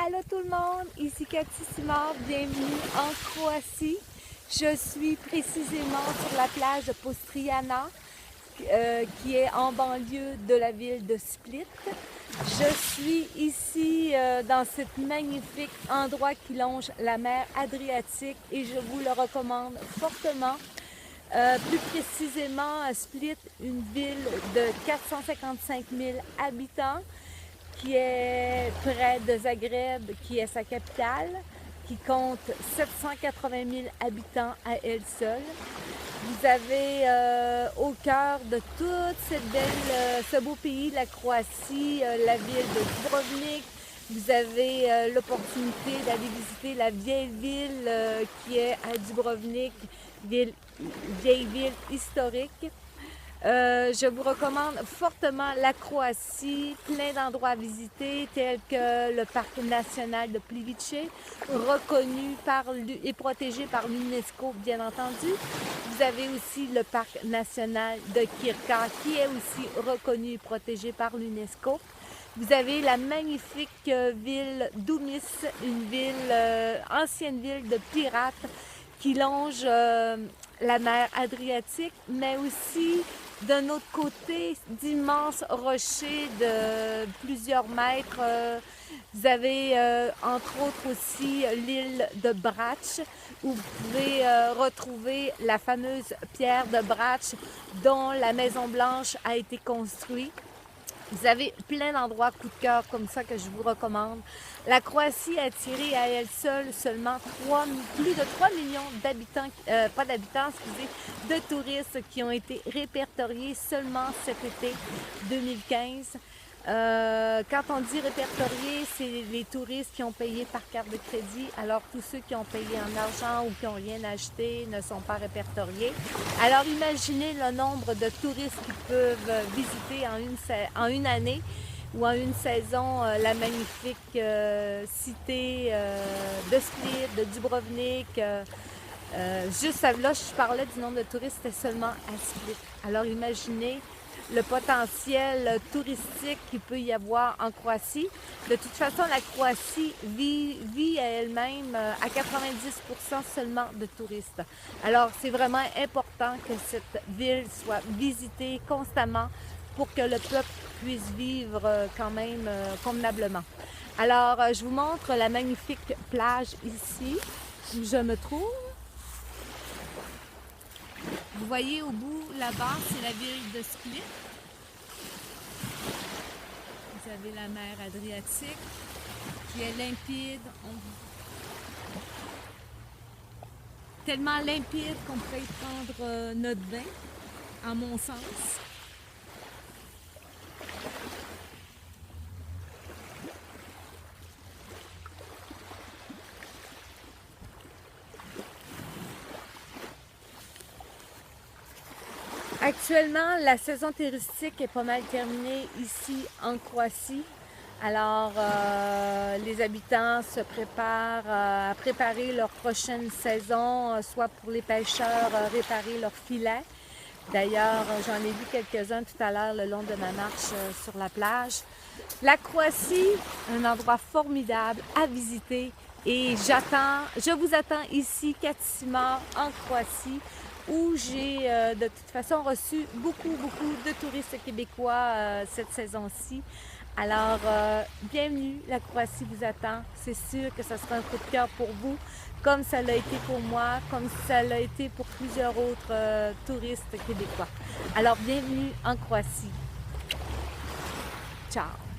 Allô tout le monde, ici Cathy Simard, bienvenue en Croatie. Je suis précisément sur la plage de Postriana, qui est en banlieue de la ville de Split. Je suis ici dans cet magnifique endroit qui longe la mer Adriatique et je vous le recommande fortement. Plus précisément à Split, une ville de 455 000 habitants qui est près de Zagreb, qui est sa capitale, qui compte 780 000 habitants à elle seule. Vous avez au cœur de toute cette belle, ce beau pays, la Croatie, la ville de Dubrovnik. Vous avez l'opportunité d'aller visiter la vieille ville qui est à Dubrovnik, vieille ville historique. Je vous recommande fortement la Croatie, plein d'endroits à visiter tels que le parc national de Plivice, reconnu et protégé par l'UNESCO bien entendu. Vous avez aussi le parc national de Kirka qui est aussi reconnu et protégé par l'UNESCO. Vous avez la magnifique ville d'Umis, une ville, ancienne ville de pirates qui longe la mer Adriatique, mais aussi d'un autre côté, d'immenses rochers de plusieurs mètres. Vous avez entre autres aussi l'île de Brač, où vous pouvez retrouver la fameuse pierre de Brač dont la Maison Blanche a été construite. Vous avez plein d'endroits coup de cœur comme ça que je vous recommande. La Croatie a attiré à elle seule seulement plus de 3 millions d'habitants, de touristes qui ont été répertoriés seulement cet été 2015. Quand on dit répertoriés, c'est les touristes qui ont payé par carte de crédit, alors tous ceux qui ont payé en argent ou qui n'ont rien acheté ne sont pas répertoriés. Alors imaginez le nombre de touristes qui peuvent visiter en une année ou en une saison la magnifique cité de Split, de Dubrovnik. Juste là, je parlais du nombre de touristes, c'était seulement à Split. Alors imaginez le potentiel touristique qu'il peut y avoir en Croatie. De toute façon, la Croatie vit à elle-même à 90% seulement de touristes. Alors, c'est vraiment important que cette ville soit visitée constamment pour que le peuple puisse vivre quand même convenablement. Alors, je vous montre la magnifique plage ici où je me trouve. Vous voyez au bout là-bas, c'est la ville de Split. Vous avez la mer Adriatique qui est limpide. Tellement limpide qu'on peut y prendre notre bain, à mon sens. Actuellement, la saison touristique est pas mal terminée ici en Croatie. Alors, les habitants se préparent à préparer leur prochaine saison, soit pour les pêcheurs, réparer leurs filets. D'ailleurs, j'en ai vu quelques-uns tout à l'heure le long de ma marche sur la plage. La Croatie, un endroit formidable à visiter et je vous attends ici, Cathy Simard, en Croatie, où j'ai de toute façon reçu beaucoup de touristes québécois cette saison-ci. Alors, bienvenue, la Croatie vous attend. C'est sûr que ce sera un coup de cœur pour vous, comme ça l'a été pour moi, comme ça l'a été pour plusieurs autres touristes québécois. Alors, bienvenue en Croatie. Ciao!